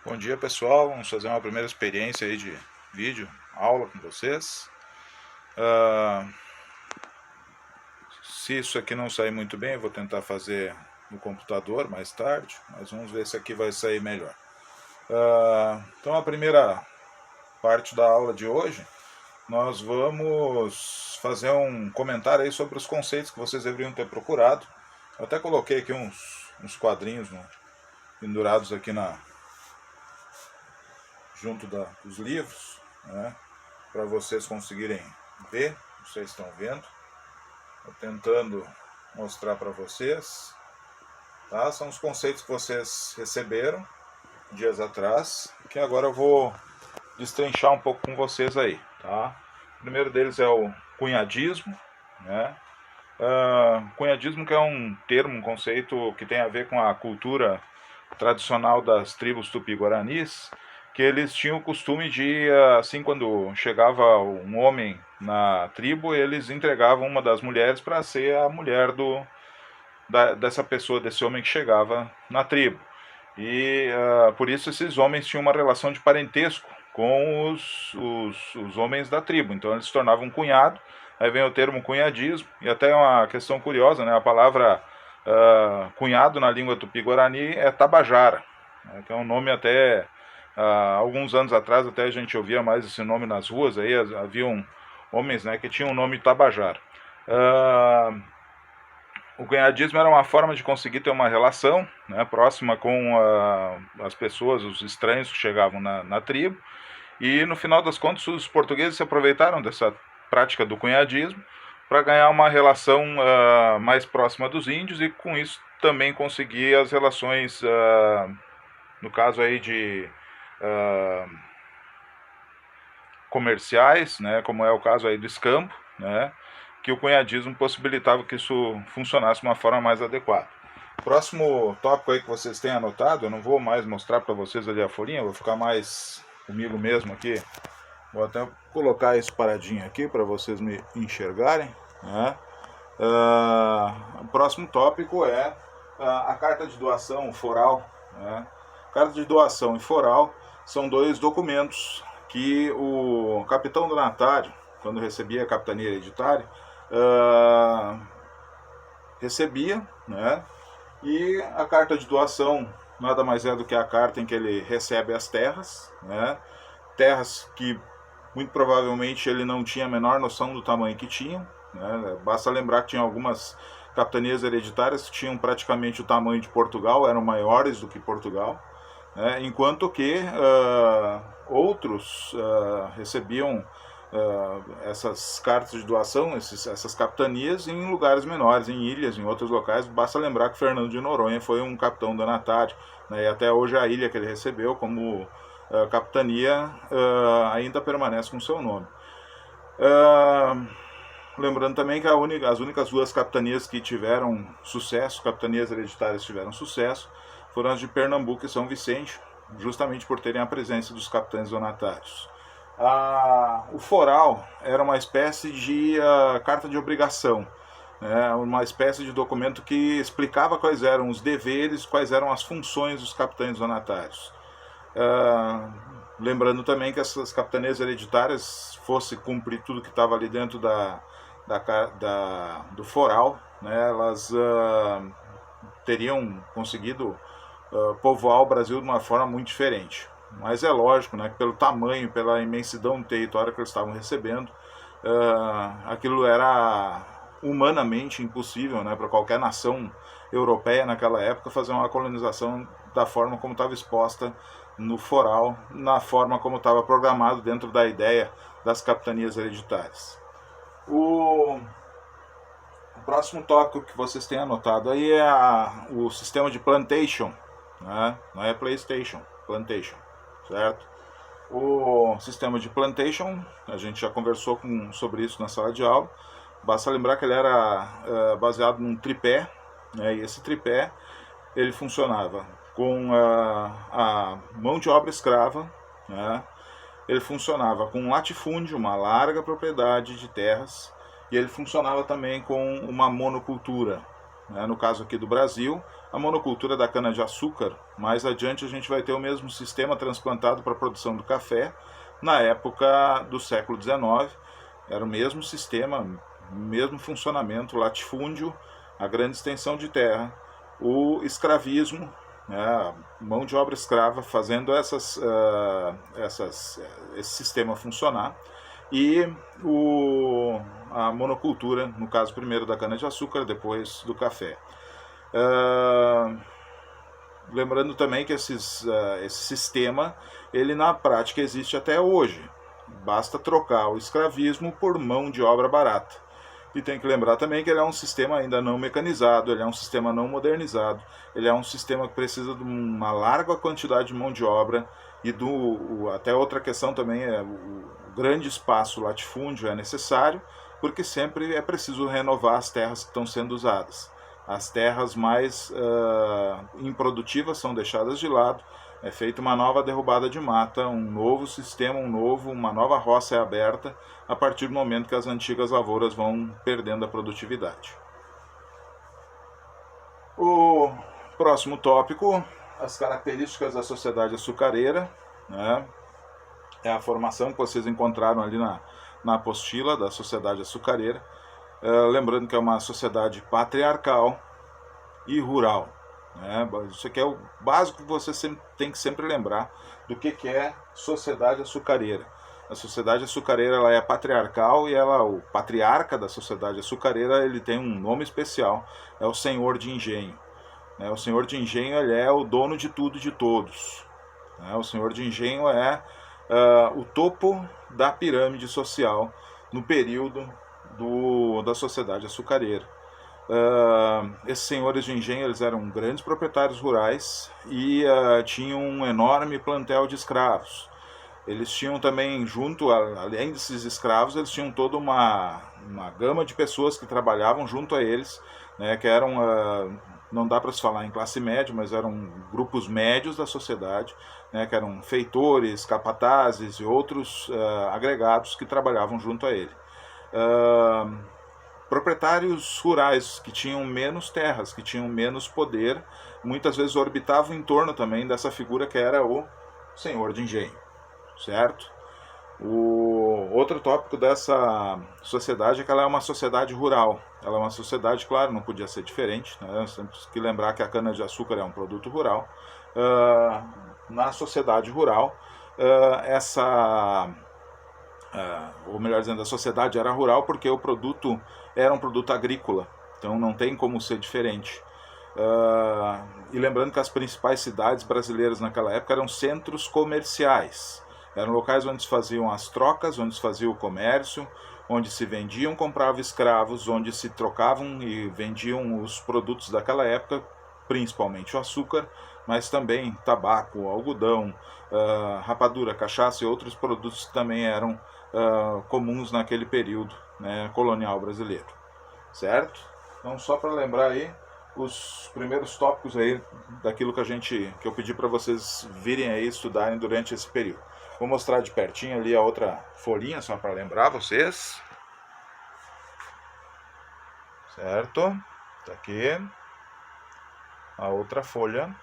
Bom dia, pessoal, vamos fazer uma primeira experiência aí de vídeo, aula com vocês. Se isso aqui não sair muito bem, eu vou tentar fazer no computador mais tarde, mas vamos ver se aqui vai sair melhor. Então a primeira parte da aula de hoje, nós vamos fazer um comentário aí sobre os conceitos que vocês deveriam ter procurado. Eu até coloquei aqui uns quadrinhos pendurados aqui junto dos livros, né, para vocês conseguirem ver. Vocês estão vendo. Estou tentando mostrar para vocês. Tá? São os conceitos que vocês receberam dias atrás, que agora eu vou destrinchar um pouco com vocês aí. Tá? O primeiro deles é o cunhadismo, né? Cunhadismo, que é um termo, um conceito que tem a ver com a cultura tradicional das tribos tupi-guaranis, que eles tinham o costume de, assim, quando chegava um homem na tribo, eles entregavam uma das mulheres para ser a mulher dessa pessoa, desse homem que chegava na tribo. E por isso esses homens tinham uma relação de parentesco com os homens da tribo. Então eles se tornavam um cunhado. Aí vem o termo cunhadismo, e até uma questão curiosa, né? A palavra cunhado na língua tupi-guarani é tabajara, né? Que é um nome até, alguns anos atrás, até a gente ouvia mais esse nome nas ruas, aí haviam homens, né, que tinham o nome tabajara. O cunhadismo era uma forma de conseguir ter uma relação, né, próxima com as pessoas, os estranhos que chegavam na tribo. E no final das contas, os portugueses se aproveitaram dessa prática do cunhadismo para ganhar uma relação mais próxima dos índios e com isso também conseguir as relações, no caso aí de comerciais, né, como é o caso aí do escambo, né, que o cunhadismo possibilitava que isso funcionasse de uma forma mais adequada. Próximo tópico aí que vocês têm anotado, eu não vou mais mostrar para vocês ali a folhinha, vou ficar mais comigo mesmo aqui. Vou até colocar isso paradinho aqui para vocês me enxergarem, né? O próximo tópico é a carta de doação foral, né? Carta de doação e foral são dois documentos que o capitão donatário, quando recebia a capitania hereditária, recebia, né? E a carta de doação nada mais é do que a carta em que ele recebe as terras, né? Terras que muito provavelmente ele não tinha a menor noção do tamanho que tinham, né? Basta lembrar que tinha algumas capitanias hereditárias que tinham praticamente o tamanho de Portugal, eram maiores do que Portugal, né? Enquanto que outros recebiam essas cartas de doação, essas capitanias, em lugares menores, em ilhas, em outros locais. Basta lembrar que Fernando de Noronha foi um capitão donatário, né? E até hoje a ilha que ele recebeu como capitania ainda permanece com seu nome. Lembrando também que as únicas duas capitanias que tiveram sucesso, capitanias hereditárias que tiveram sucesso, foram as de Pernambuco e São Vicente, justamente por terem a presença dos capitães donatários. O foral era uma espécie de carta de obrigação, né, uma espécie de documento que explicava quais eram os deveres, quais eram as funções dos capitães donatários. Lembrando também que essas capitanias hereditárias, fosse cumprir tudo que estava ali dentro do foral, né, elas teriam conseguido povoar o Brasil de uma forma muito diferente. Mas é lógico, né, que pelo tamanho, pela imensidão do território que eles estavam recebendo, aquilo era humanamente impossível, né, para qualquer nação europeia naquela época fazer uma colonização da forma como estava exposta no foral, na forma como estava programado dentro da ideia das capitanias hereditárias. O próximo tópico que vocês têm anotado aí é o sistema de plantation, né? Não é PlayStation, plantation, certo? O sistema de plantation, a gente já conversou sobre isso na sala de aula. Basta lembrar que ele era baseado num tripé, né? E esse tripé ele funcionava com a mão de obra escrava, né? Ele funcionava com um latifúndio, uma larga propriedade de terras, e ele funcionava também com uma monocultura, né, no caso aqui do Brasil, a monocultura da cana-de-açúcar. Mais adiante a gente vai ter o mesmo sistema transplantado para a produção do café. Na época do século XIX, era o mesmo sistema, mesmo funcionamento, latifúndio, a grande extensão de terra, o escravismo, né, mão de obra escrava fazendo esse sistema funcionar, e a monocultura, no caso primeiro da cana-de-açúcar, depois do café. Lembrando também que esse sistema, ele na prática existe até hoje. Basta trocar o escravismo por mão de obra barata. E tem que lembrar também que ele é um sistema ainda não mecanizado, ele é um sistema não modernizado, ele é um sistema que precisa de uma larga quantidade de mão de obra, e até outra questão também é o grande espaço latifúndio é necessário, porque sempre é preciso renovar as terras que estão sendo usadas. As terras mais improdutivas são deixadas de lado, é feita uma nova derrubada de mata, um novo sistema, uma nova roça é aberta a partir do momento que as antigas lavouras vão perdendo a produtividade. O próximo tópico, as características da sociedade açucareira, né? É a formação que vocês encontraram ali na apostila da sociedade açucareira. Lembrando que é uma sociedade patriarcal e rural. Isso aqui é o básico que você tem que sempre lembrar do que é sociedade açucareira. A sociedade açucareira, ela é patriarcal, e o patriarca da sociedade açucareira, ele tem um nome especial, é o senhor de engenho. O senhor de engenho, ele é o dono de tudo e de todos. O senhor de engenho é o topo da pirâmide social no período da sociedade açucareira. Esses senhores de engenho, eles eram grandes proprietários rurais e tinham um enorme plantel de escravos. Eles tinham também, além desses escravos, eles tinham toda uma gama de pessoas que trabalhavam junto a eles, né, que eram, não dá para se falar em classe média, mas eram grupos médios da sociedade, né, que eram feitores, capatazes e outros agregados que trabalhavam junto a ele. Proprietários rurais que tinham menos terras, que tinham menos poder, muitas vezes orbitavam em torno também dessa figura que era o senhor de engenho, certo? O outro tópico dessa sociedade é que ela é uma sociedade rural. Ela é uma sociedade, claro, não podia ser diferente, né? Temos que lembrar que a cana-de-açúcar é um produto rural. Na sociedade rural, ou melhor dizendo, a sociedade era rural porque o produto era um produto agrícola, então não tem como ser diferente. E lembrando que as principais cidades brasileiras naquela época eram centros comerciais, eram locais onde se faziam as trocas, onde se fazia o comércio, onde se vendiam, compravam escravos, onde se trocavam e vendiam os produtos daquela época, principalmente o açúcar, mas também tabaco, algodão, rapadura, cachaça e outros produtos que também eram comuns naquele período, né, colonial brasileiro, certo? Então, só para lembrar aí os primeiros tópicos aí daquilo que eu pedi para vocês virem aí estudarem durante esse período. Vou mostrar de pertinho ali a outra folhinha, só para lembrar vocês, certo? Tá aqui a outra folha,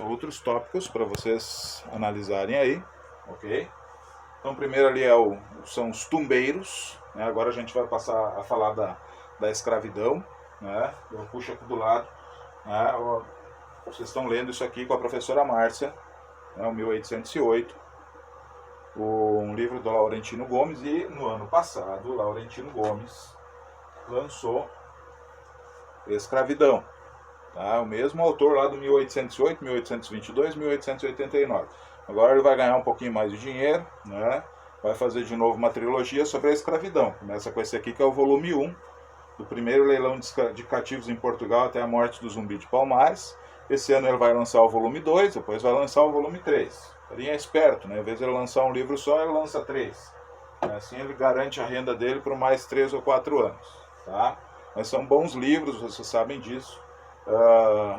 outros tópicos para vocês analisarem aí, ok? Então, primeiro ali são os tumbeiros, né? Agora a gente vai passar a falar da escravidão, né? Eu puxo aqui do lado, né? Vocês estão lendo isso aqui com a professora Márcia, né? O 1808, um livro do Laurentino Gomes, e no ano passado o Laurentino Gomes lançou Escravidão, tá? O mesmo autor lá do 1808, 1822, 1889. Agora ele vai ganhar um pouquinho mais de dinheiro, né? Vai fazer de novo uma trilogia sobre a escravidão. Começa com esse aqui, que é o volume 1, do primeiro leilão de cativos em Portugal até a morte do Zumbi de Palmares. Esse ano ele vai lançar o volume 2, depois vai lançar o volume 3. Ele é esperto, né? Às vezes ele lançar um livro só, ele lança 3. Assim ele garante a renda dele por mais 3 ou 4 anos, tá? Mas são bons livros, vocês sabem disso.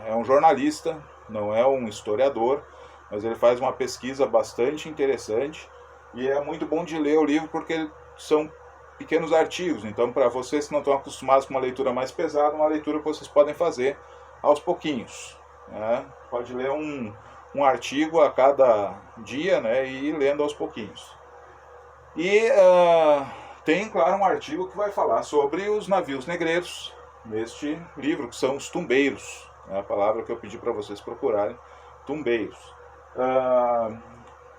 É um jornalista, não é um historiador, mas ele faz uma pesquisa bastante interessante, e é muito bom de ler o livro porque são pequenos artigos. Então, para vocês que não estão acostumados com uma leitura mais pesada, uma leitura que vocês podem fazer aos pouquinhos, né? Pode ler um artigo a cada dia, né, e ir lendo aos pouquinhos. E tem, claro, um artigo que vai falar sobre os navios negreiros neste livro, que são os tumbeiros, é a palavra que eu pedi para vocês procurarem, tumbeiros.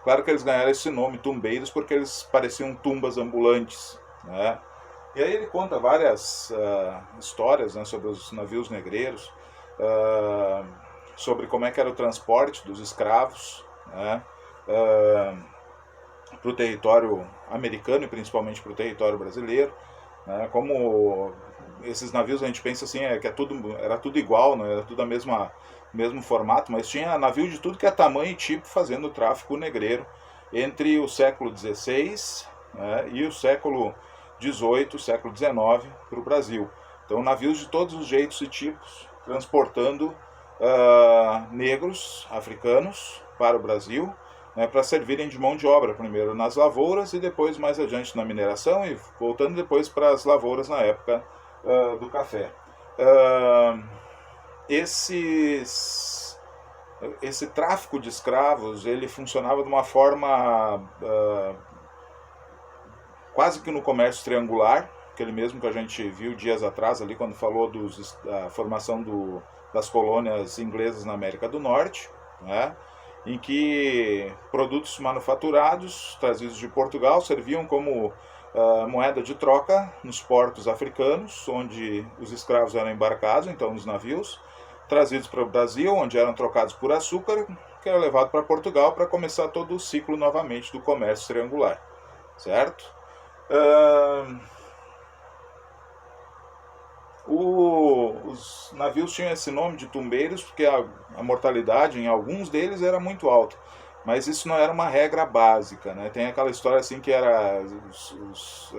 Claro que eles ganharam esse nome, tumbeiros, porque eles pareciam tumbas ambulantes, né? E aí ele conta várias histórias, né, sobre os navios negreiros, sobre como é que era o transporte dos escravos, né, para o território americano e principalmente para o território brasileiro, né, como esses navios a gente pensa assim, que era tudo igual, né, era tudo mesmo formato, mas tinha navio de tudo que é tamanho e tipo fazendo tráfico negreiro entre o século XVI, né, e o século XVIII, século XIX para o Brasil. Então navios de todos os jeitos e tipos transportando negros africanos para o Brasil, né, para servirem de mão de obra, primeiro nas lavouras e depois mais adiante na mineração e voltando depois para as lavouras na época do café. Esse tráfico de escravos ele funcionava de uma forma quase que no comércio triangular, aquele mesmo que a gente viu dias atrás ali quando falou da formação das colônias inglesas na América do Norte, né, em que produtos manufaturados trazidos de Portugal serviam como moeda de troca nos portos africanos, onde os escravos eram embarcados, então nos navios, trazidos para o Brasil, onde eram trocados por açúcar, que era levado para Portugal para começar todo o ciclo novamente do comércio triangular, certo? Os navios tinham esse nome de tumbeiros porque a mortalidade em alguns deles era muito alta, mas isso não era uma regra básica, né? Tem aquela história assim que os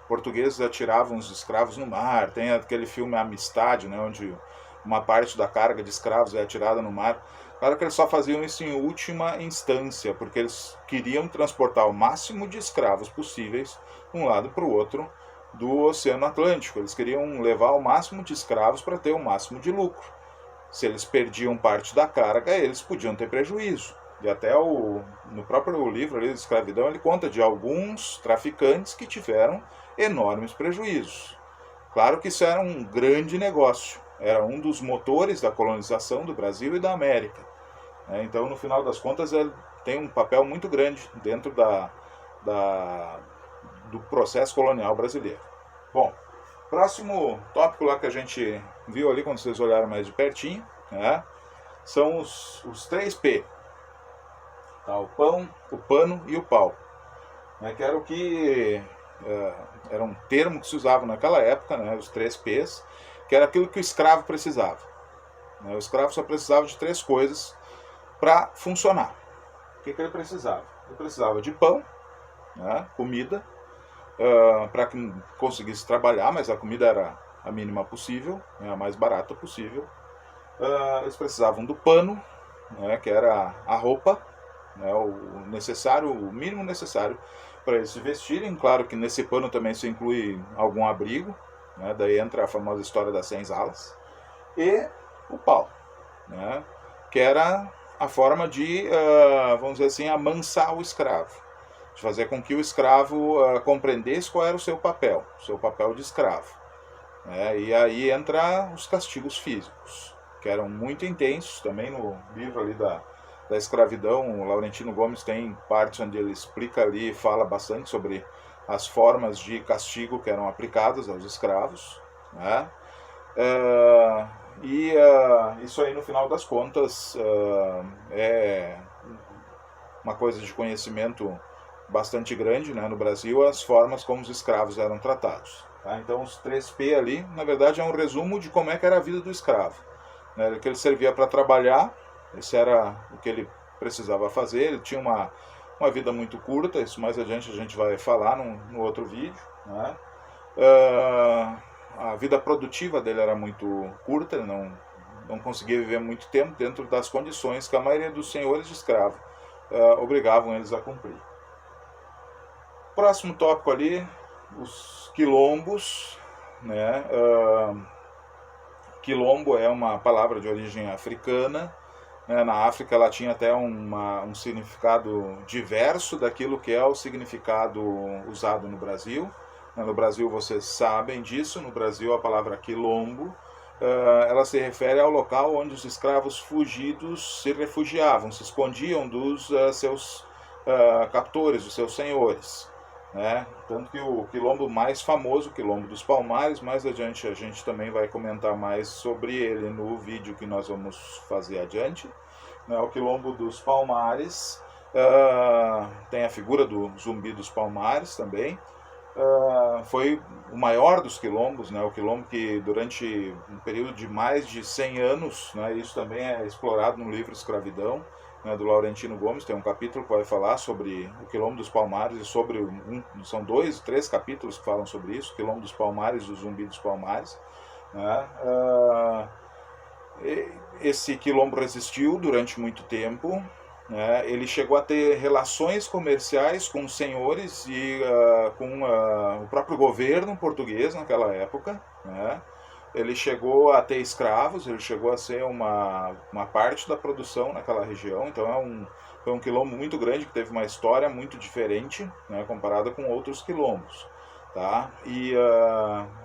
portugueses atiravam os escravos no mar, tem aquele filme Amistade, né, onde uma parte da carga de escravos é atirada no mar. Claro que eles só faziam isso em última instância, porque eles queriam transportar o máximo de escravos possíveis de um lado para o outro do Oceano Atlântico. Eles queriam levar o máximo de escravos para ter o máximo de lucro. Se eles perdiam parte da carga, eles podiam ter prejuízo. E até no próprio livro ali, de Escravidão, ele conta de alguns traficantes que tiveram enormes prejuízos. Claro que isso era um grande negócio, era um dos motores da colonização do Brasil e da América. Então, no final das contas, ele tem um papel muito grande dentro do processo colonial brasileiro. Bom, próximo tópico lá que a gente viu ali, quando vocês olharam mais de pertinho, né, são os 3P. Tá, o pão, o pano e o pau. Né, que era o que era um termo que se usava naquela época, né, os 3Ps, que era aquilo que o escravo precisava. Né, o escravo só precisava de 3 coisas para funcionar. O que ele precisava? Ele precisava de pão, né, comida, para que conseguisse trabalhar, mas a comida era a mínima possível, né, a mais barata possível. Eles precisavam do pano, né, que era a roupa, né, o mínimo necessário para eles se vestirem. Claro que nesse pano também se inclui algum abrigo, né, daí entra a famosa história das senzalas. E o pau, né, que era a forma de, vamos dizer assim, amansar o escravo, de fazer com que o escravo compreendesse qual era o seu papel de escravo. E aí entra os castigos físicos, que eram muito intensos. Também no livro ali da escravidão, o Laurentino Gomes tem partes onde ele explica ali, fala bastante sobre as formas de castigo que eram aplicadas aos escravos, né? Isso aí, no final das contas, é uma coisa de conhecimento bastante grande, né, no Brasil, as formas como os escravos eram tratados. Tá? Então, os 3P ali, na verdade, é um resumo de como é que era a vida do escravo. Né, que ele servia para trabalhar, esse era o que ele precisava fazer. Ele tinha uma vida muito curta, isso mais adiante a gente vai falar no outro vídeo. Né? A vida produtiva dele era muito curta, ele não conseguia viver muito tempo dentro das condições que a maioria dos senhores de escravo obrigavam eles a cumprir. Próximo tópico ali, os quilombos, né? Quilombo é uma palavra de origem africana. Na África ela tinha até um significado diverso daquilo que é o significado usado no Brasil. No Brasil vocês sabem disso, no Brasil a palavra quilombo, ela se refere ao local onde os escravos fugidos se refugiavam, se escondiam dos seus captores, dos seus senhores. Né? Tanto que o quilombo mais famoso, o Quilombo dos Palmares, mais adiante a gente também vai comentar mais sobre ele no vídeo que nós vamos fazer adiante. Né? O Quilombo dos Palmares, tem a figura do Zumbi dos Palmares também. Foi o maior dos quilombos, né? O quilombo que durante um período de mais de 100 anos, né? Isso também é explorado no livro Escravidão, né, do Laurentino Gomes. Tem um capítulo que vai falar sobre o Quilombo dos Palmares, e sobre são 2, 3 capítulos que falam sobre isso, o Quilombo dos Palmares e o Zumbi dos Palmares. Né? Esse quilombo resistiu durante muito tempo. Né? Ele chegou a ter relações comerciais com os senhores e com o próprio governo português naquela época. Né? Ele chegou a ter escravos, ele chegou a ser uma parte da produção naquela região. Então foi um quilombo muito grande, que teve uma história muito diferente, né, comparada com outros quilombos. Tá? E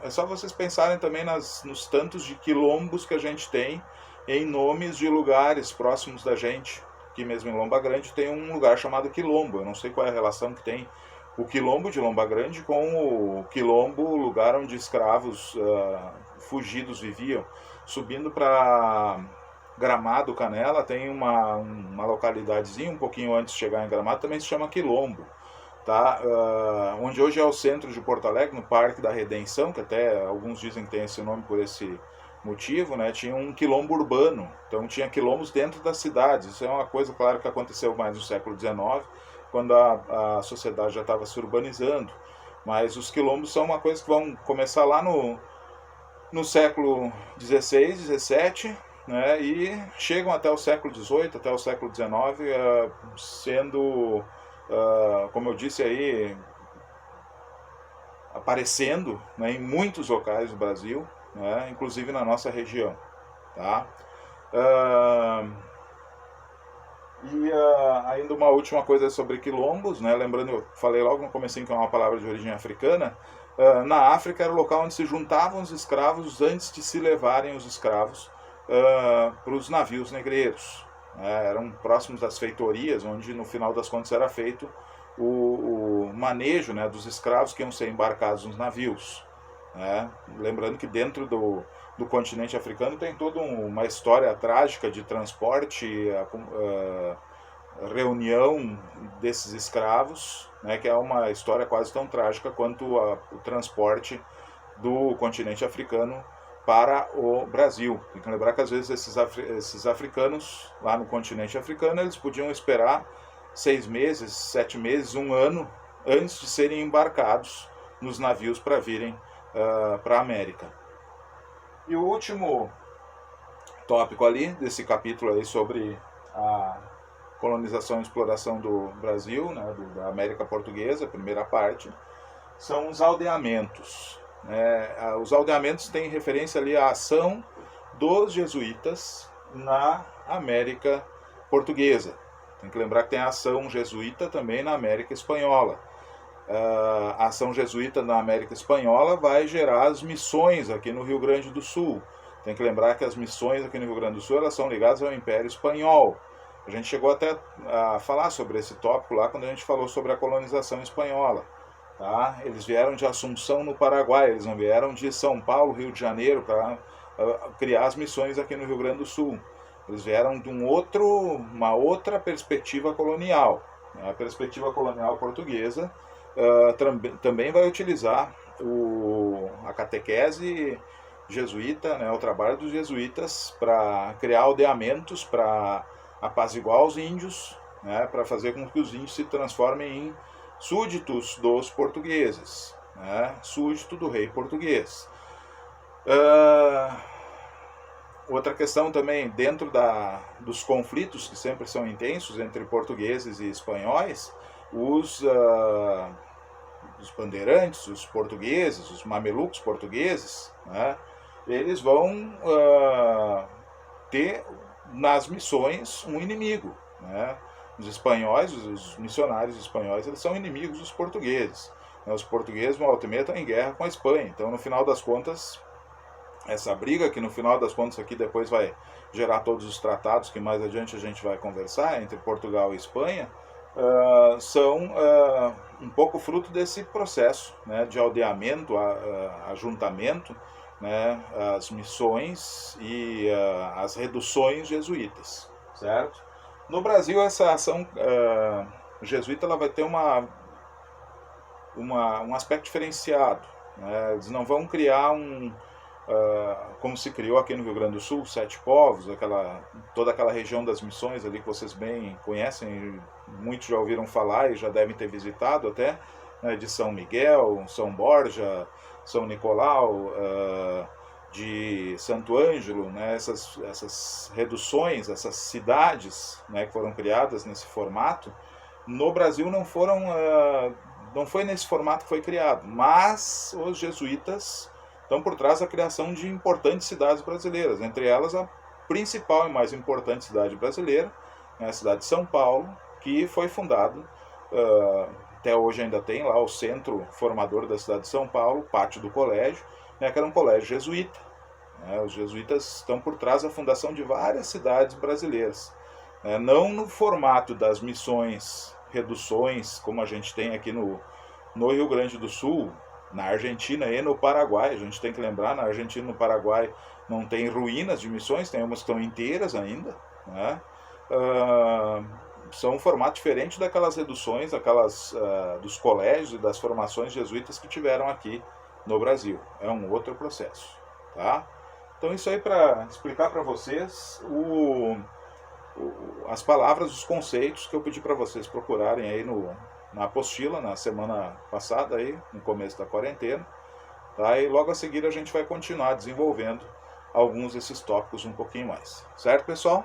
é só vocês pensarem também nos tantos de quilombos que a gente tem em nomes de lugares próximos da gente. Aqui mesmo em Lomba Grande tem um lugar chamado Quilombo. Eu não sei qual é a relação que tem o Quilombo de Lomba Grande com o Quilombo, o lugar onde escravos fugidos viviam. Subindo para Gramado, Canela, tem uma localidadezinha um pouquinho antes de chegar em Gramado, também se chama Quilombo. Tá? Onde hoje é o centro de Porto Alegre, no Parque da Redenção, que até alguns dizem que tem esse nome por esse motivo, né? Tinha um quilombo urbano, então tinha quilombos dentro das cidades. Isso é uma coisa, claro, que aconteceu mais no século XIX, quando a sociedade já estava se urbanizando. Mas os quilombos são uma coisa que vão começar lá no século XVI, XVII, né? E chegam até o século XVIII, até o século XIX, sendo, como eu disse aí, aparecendo, né, em muitos locais do Brasil, né, inclusive na nossa região. Tá? Ainda uma última coisa sobre quilombos, né? Lembrando, eu falei logo no comecinho que é uma palavra de origem africana. Na África era o local onde se juntavam os escravos antes de se levarem os escravos para os navios negreiros. Eram próximos das feitorias, onde no final das contas era feito o manejo, né, dos escravos que iam ser embarcados nos navios. Lembrando que dentro do continente africano tem toda uma história trágica de transporte, reunião desses escravos, né, que é uma história quase tão trágica quanto o transporte do continente africano para o Brasil. Tem que lembrar que às vezes esses africanos lá no continente africano, eles podiam esperar 6 meses, 7 meses, 1 ano antes de serem embarcados nos navios para virem para a América. E o último tópico ali desse capítulo aí sobre a colonização e exploração do Brasil, né, da América Portuguesa, a primeira parte, são os aldeamentos. Os aldeamentos têm referência ali à ação dos jesuítas na América Portuguesa. Tem que lembrar que tem a ação jesuíta também na América Espanhola. A ação jesuíta na América Espanhola vai gerar as missões aqui no Rio Grande do Sul. Tem que lembrar que as missões aqui no Rio Grande do Sul, elas são ligadas ao Império Espanhol. A gente chegou até a falar sobre esse tópico lá quando a gente falou sobre a colonização espanhola. Tá? Eles vieram de Assunção, no Paraguai, eles não vieram de São Paulo, Rio de Janeiro, para criar as missões aqui no Rio Grande do Sul. Eles vieram de uma outra perspectiva colonial. A perspectiva colonial portuguesa também vai utilizar a catequese jesuíta, né, o trabalho dos jesuítas, para criar aldeamentos, para apaziguar os índios, né, para fazer com que os índios se transformem em súditos dos portugueses, né, súdito do rei português. Outra questão também, dentro dos conflitos que sempre são intensos entre portugueses e espanhóis, os os bandeirantes, os portugueses, os mamelucos portugueses, né, eles vão ter nas missões um inimigo, né? Os espanhóis, os missionários espanhóis, eles são inimigos dos portugueses. Os portugueses, volta e meia, estão em guerra com a Espanha. Então, no final das contas, essa briga, que no final das contas aqui depois vai gerar todos os tratados que mais adiante a gente vai conversar, entre Portugal e Espanha, são um pouco fruto desse processo, né, de aldeamento, ajuntamento, né, as missões e as reduções jesuítas, certo? No Brasil, essa ação jesuíta ela vai ter um aspecto diferenciado, né? Eles não vão criar como se criou aqui no Rio Grande do Sul, Sete Povos, toda aquela região das missões ali que vocês bem conhecem, muitos já ouviram falar e já devem ter visitado até, né, de São Miguel, São Borja, São Nicolau, de Santo Ângelo, né, essas reduções, essas cidades, né, que foram criadas nesse formato, no Brasil não foi nesse formato que foi criado, mas os jesuítas estão por trás da criação de importantes cidades brasileiras, entre elas a principal e mais importante cidade brasileira, né, a cidade de São Paulo, que foi fundado, até hoje ainda tem lá o centro formador da cidade de São Paulo, o pátio do colégio, né, que era um colégio jesuíta. Né, os jesuítas estão por trás da fundação de várias cidades brasileiras, né, não no formato das missões, reduções, como a gente tem aqui no Rio Grande do Sul, na Argentina e no Paraguai. A gente tem que lembrar, na Argentina e no Paraguai não tem ruínas de missões, tem umas que estão inteiras ainda, né? São um formato diferente daquelas reduções, dos colégios e das formações jesuítas que tiveram aqui no Brasil. É um outro processo, tá? Então isso aí para explicar para vocês as palavras, os conceitos que eu pedi para vocês procurarem aí na apostila, na semana passada, aí, no começo da quarentena. Tá? E logo a seguir a gente vai continuar desenvolvendo alguns desses tópicos um pouquinho mais. Certo, pessoal?